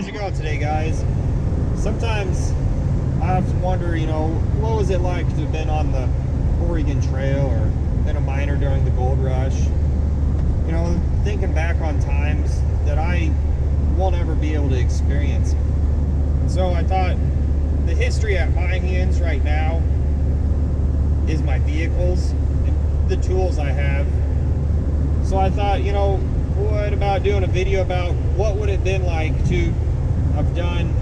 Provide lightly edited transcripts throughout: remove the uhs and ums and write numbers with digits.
How's it going today, guys? Sometimes I often wonder, what was it like to have been on the Oregon Trail or been a miner during the gold rush? Thinking back on times that I won't ever be able to experience. And so I thought the history at my hands right now is my vehicles and the tools I have. So I thought, what about doing a video about what would it have been like to have done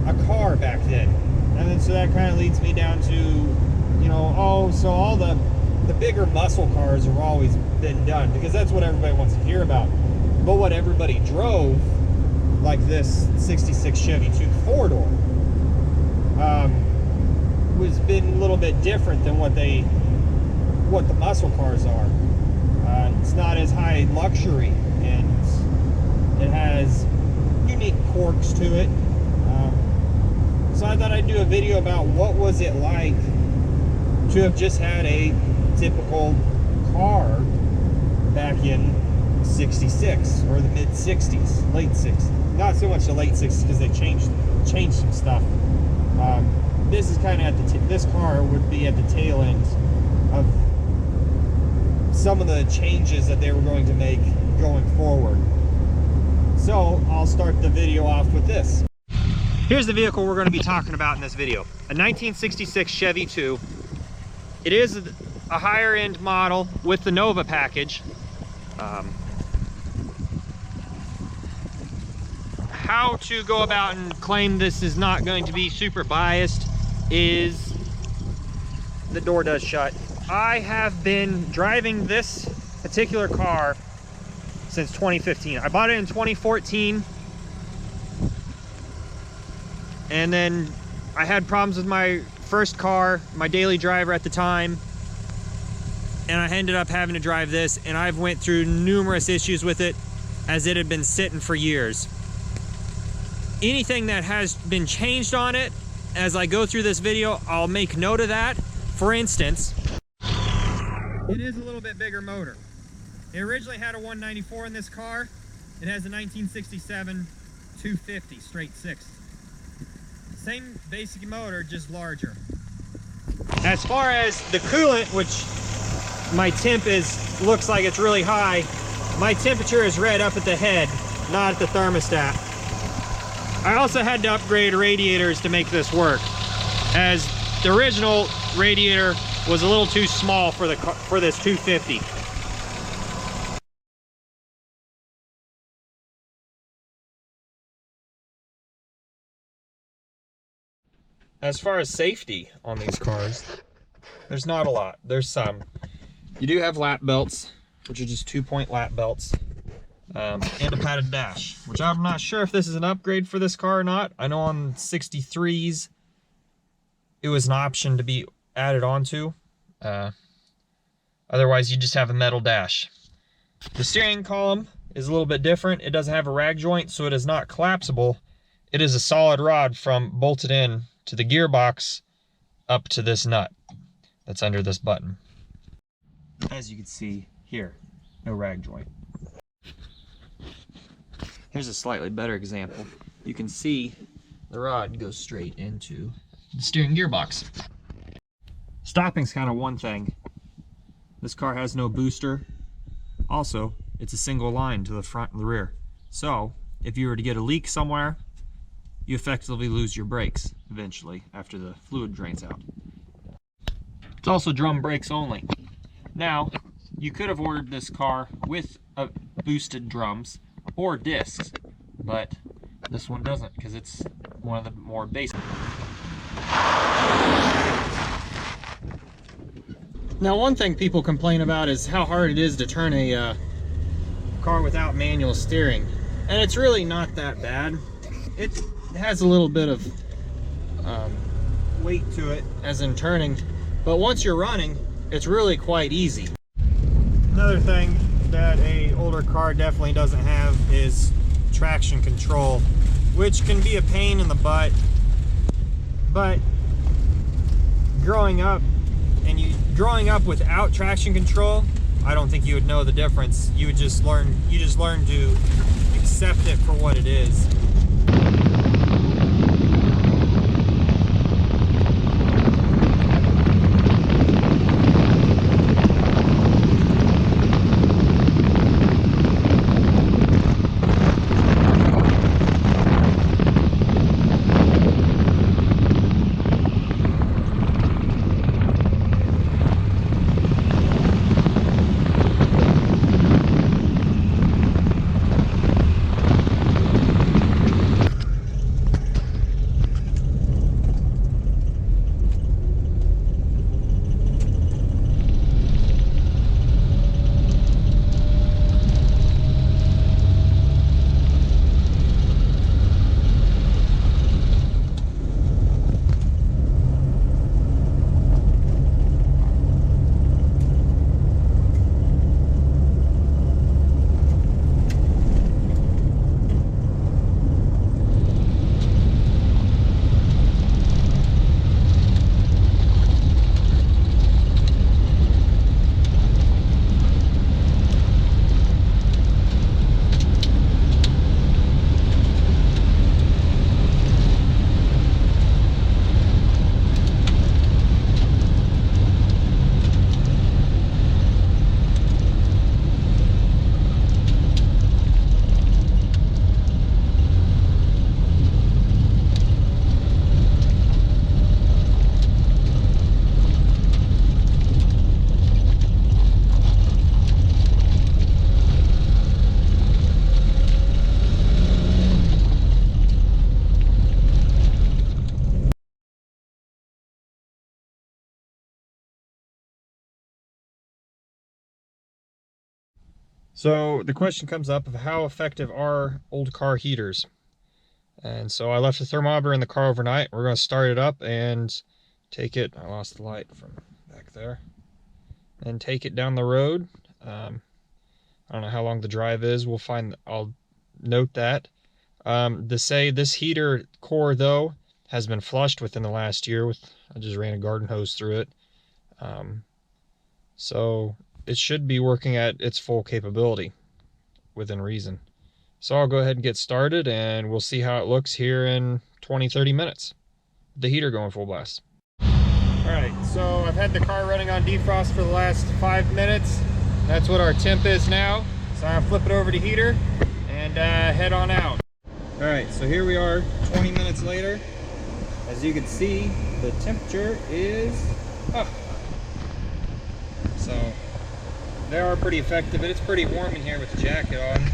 a car back then? And then so that kind of leads me down to, so all the bigger muscle cars have always been done, because that's what everybody wants to hear about. But what everybody drove, like this 66 Chevy 2 4-door, was been a little bit different than what the muscle cars are. It's not as high luxury, and it has unique quirks to it. So I thought I'd do a video about what was it like to have just had a typical car back in 66 or the mid 60s, late 60s. Not so much the late 60s because they changed some stuff. This is kind of at this car would be at the tail end of some of the changes that they were going to make going forward. So I'll start the video off with this. Here's the vehicle we're going to be talking about in this video. A 1966 Chevy 2. It is a higher end model with the Nova package. How to go about and claim this is not going to be super biased is the door does shut. I have been driving this particular car since 2015. I bought it in 2014, and then I had problems with my first car, my daily driver at the time, and I ended up having to drive this, and I've went through numerous issues with it as it had been sitting for years. Anything that has been changed on it, as I go through this video, I'll make note of that. For instance, it is a little bit bigger motor. It originally had a 194 in this car. It has a 1967 250 straight six. Same basic motor, just larger. As far as the coolant, which my temp looks like it's really high, my temperature is read up at the head, not at the thermostat. I also had to upgrade radiators to make this work, as the original radiator was a little too small for this 250. As far as safety on these cars, there's not a lot. There's some. You do have lap belts, which are just 2-point lap belts, and a padded dash, which I'm not sure if this is an upgrade for this car or not. I know on 63s, it was an option to be added onto. Otherwise, you just have a metal dash. The steering column is a little bit different. It doesn't have a rag joint, so it is not collapsible. It is a solid rod bolted in to the gearbox up to this nut that's under this button. As you can see here, no rag joint. Here's a slightly better example. You can see the rod goes straight into the steering gearbox. Stopping's kind of one thing. This car has no booster. Also, it's a single line to the front and the rear. So, if you were to get a leak somewhere, you effectively lose your brakes eventually after the fluid drains out. It's also drum brakes only. Now, you could have ordered this car with boosted drums or discs, but this one doesn't because it's one of the more basic. Now, one thing people complain about is how hard it is to turn a car without manual steering, and it's really not that bad. It has a little bit of weight to it as in turning, but once you're running, it's really quite easy. Another thing that a older car definitely doesn't have is traction control, which can be a pain in the butt. But growing up without traction control, I don't think you would know the difference. You just learn to accept it for what it is. So the question comes up of how effective are old car heaters? And so I left the thermometer in the car overnight. We're going to start it up and take it. I lost the light from back there. And take it down the road. I don't know how long the drive is. I'll note that. To say this heater core though has been flushed within the last year. I just ran a garden hose through it. So it should be working at its full capability within reason. So I'll go ahead and get started and we'll see how it looks here in 20-30 minutes. The heater going full blast. Alright, so I've had the car running on defrost for the last 5 minutes. That's what our temp is now. So I'll flip it over to heater and head on out. Alright, so here we are 20 minutes later. As you can see, the temperature is up. So they are pretty effective, and it's pretty warm in here with the jacket on.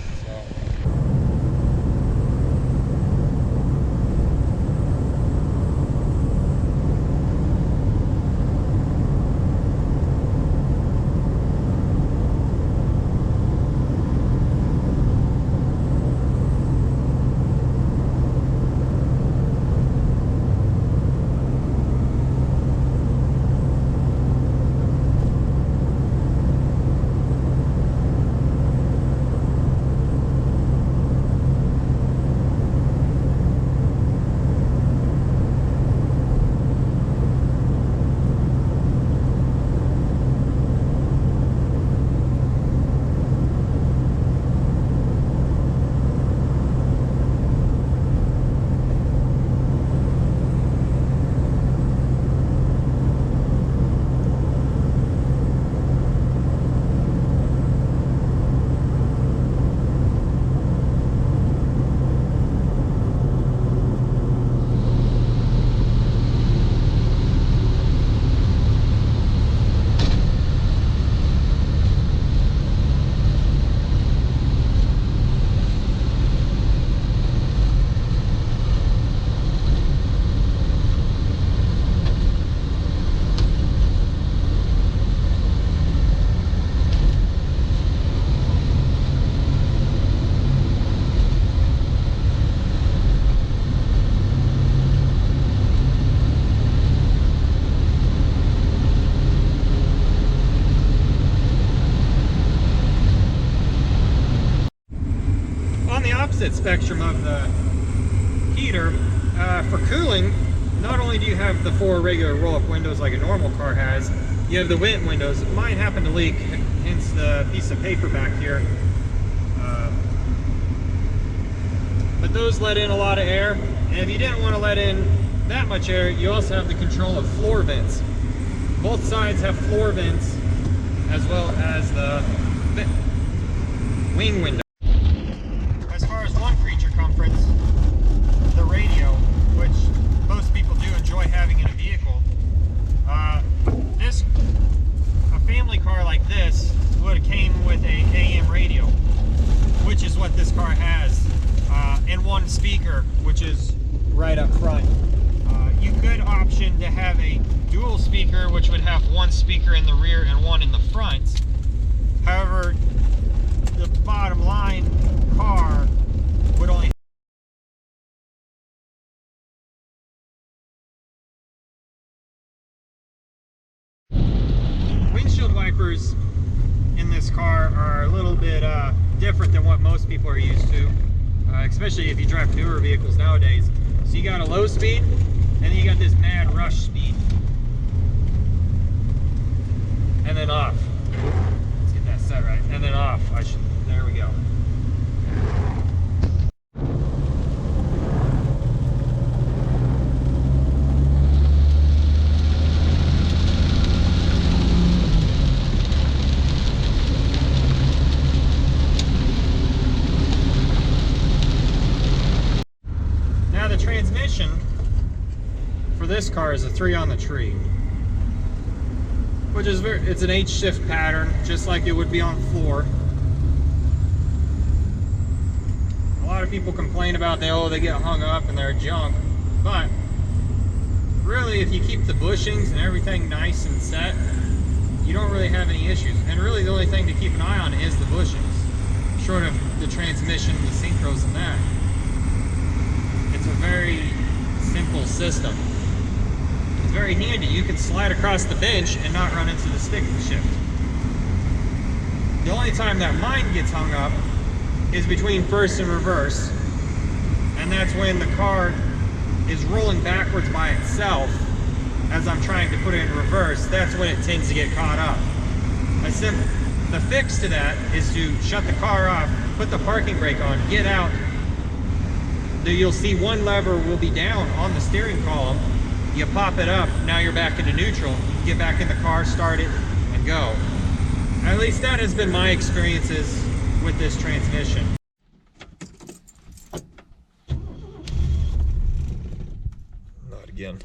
Opposite spectrum of the heater, for cooling, not only do you have the 4 regular roll-up windows like a normal car has, you have the vent windows. Mine happened to leak, hence the piece of paper back here. those let in a lot of air. And if you didn't want to let in that much air, you also have the control of floor vents. Both sides have floor vents as well as the wing window. As far as one creature comforts, the radio, which most people do enjoy having in a vehicle, a family car like this would have came with a AM radio, which is what this car has, and one speaker, which is right up front. You could option to have a dual speaker, which would have one speaker in the rear and one in the front. However, the bottom line car would only windshield wipers in this car are a little bit different than what most people are used to, especially if you drive newer vehicles nowadays. So you got a low speed, and then you got this mad rush speed, and then off. Let's get that set right, and then off. There we go. Now the transmission for this car is a 3 on the tree, which is it's an H shift pattern, just like it would be on floor. A lot of people complain about they get hung up and they're junk, but really if you keep the bushings and everything nice and set, you don't really have any issues. And really the only thing to keep an eye on is the bushings, short of the transmission, the synchros, and that. It's a very simple system. It's very handy. You can slide across the bench and not run into the stick shift. The only time that mine gets hung up is between first and reverse, and that's when the car is rolling backwards by itself as I'm trying to put it in reverse. That's when it tends to get caught up. The fix to that is to shut the car off, put the parking brake on, get out. You'll see one lever will be down on the steering column. You pop it up, now you're back into neutral. You get back in the car, start it, and go. At least that has been my experiences with this transmission. Not again.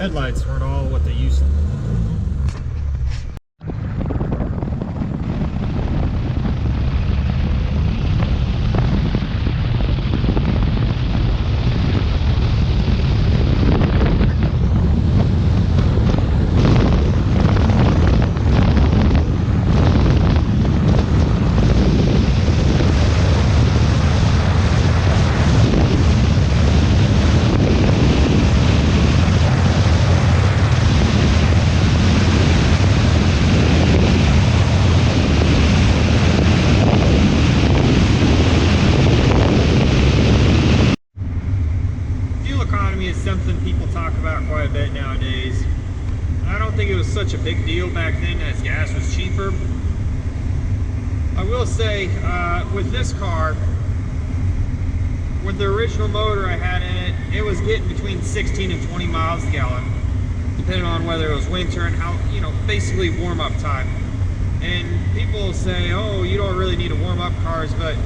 headlights weren't all what they used to be. Something people talk about quite a bit nowadays. I don't think it was such a big deal back then as gas was cheaper. I will say with this car, with the original motor I had in it, it was getting between 16 and 20 miles a gallon, depending on whether it was winter and how, you know, basically warm up time. And people say, oh, you don't really need to warm up cars, but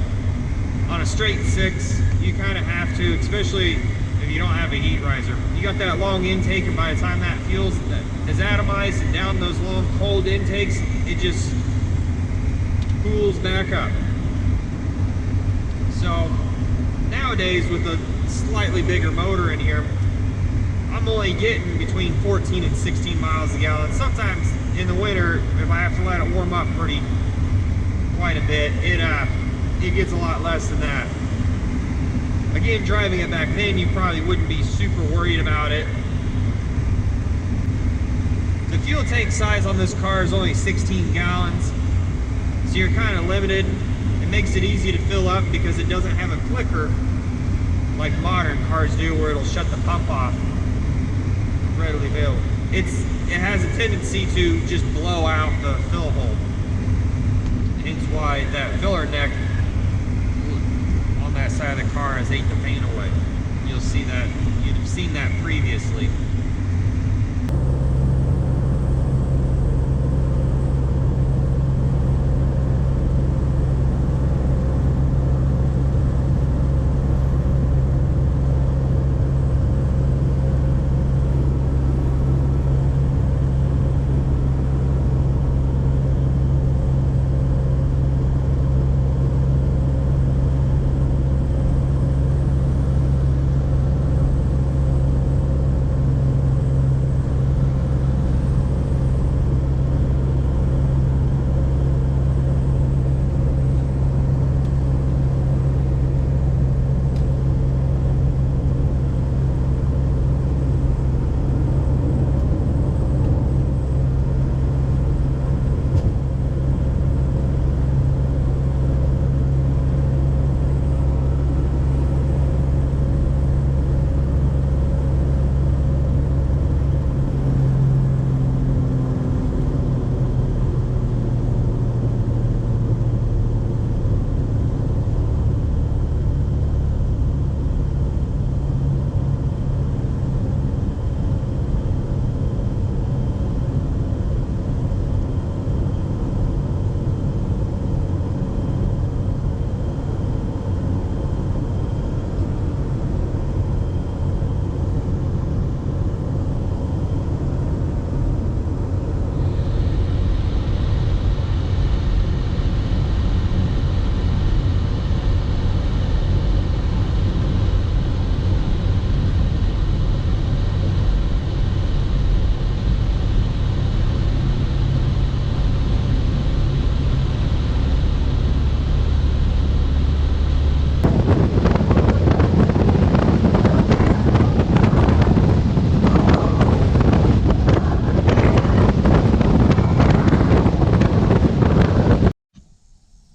on a straight 6, you kind of have to, especially if you don't have a heat riser. You got that long intake, and by the time that fuels that is atomized and down those long cold intakes, it just cools back up. So nowadays, with a slightly bigger motor in here, I'm only getting between 14 and 16 miles a gallon. Sometimes in the winter, if I have to let it warm up quite a bit, it gets a lot less than that. Again, driving it back then, you probably wouldn't be super worried about it. The fuel tank size on this car is only 16 gallons, so you're kind of limited. It makes it easy to fill up because it doesn't have a clicker like modern cars do, where it'll shut the pump off readily available. It has a tendency to just blow out the fill hole. Hence why that filler neck on that side of the car has ate the paint away. You'll see that, you'd have seen that previously.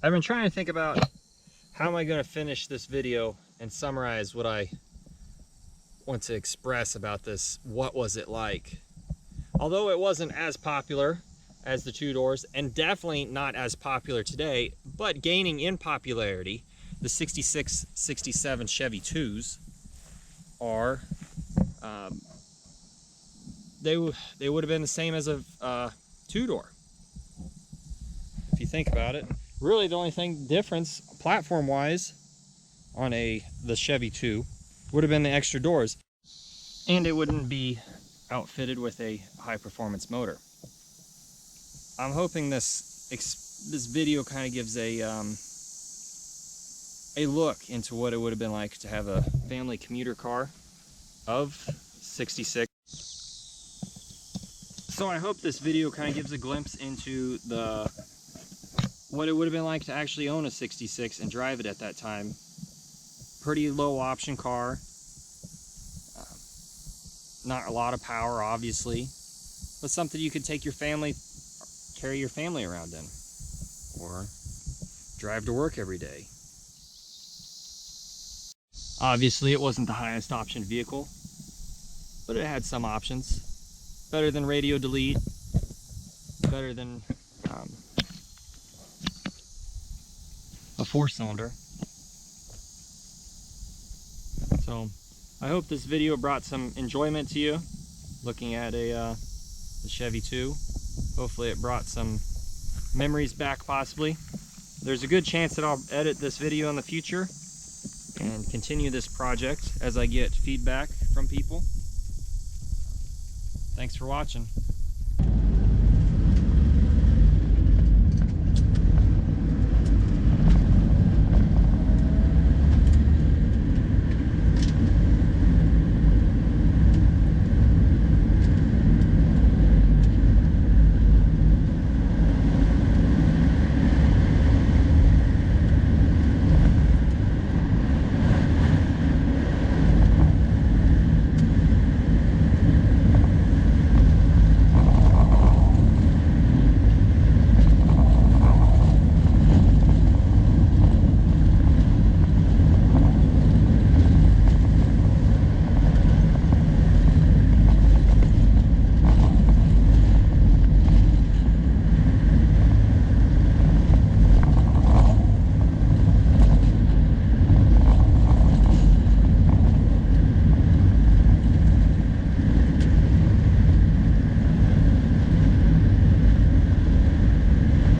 I've been trying to think about how am I going to finish this video and summarize what I want to express about this. What was it like? Although it wasn't as popular as the two doors, and definitely not as popular today, but gaining in popularity, the 66, 67 Chevy 2s are, they would have been the same as a two-door. If you think about it, really the only difference platform-wise on the Chevy 2 would have been the extra doors, and it wouldn't be outfitted with a high performance motor. I'm hoping this video kind of gives a look into what it would have been like to have a family commuter car of 66. So I hope this video kind of gives a glimpse into what it would have been like to actually own a 66 and drive it at that time. Pretty low option car. Not a lot of power, obviously, but something you could take your family, carry your family around in, or drive to work every day. Obviously, it wasn't the highest option vehicle, but it had some options. Better than radio delete, better than a 4-cylinder. So I hope this video brought some enjoyment to you, looking at the Chevy 2. Hopefully it brought some memories back, possibly. There's a good chance that I'll edit this video in the future and continue this project as I get feedback from people. Thanks for watching.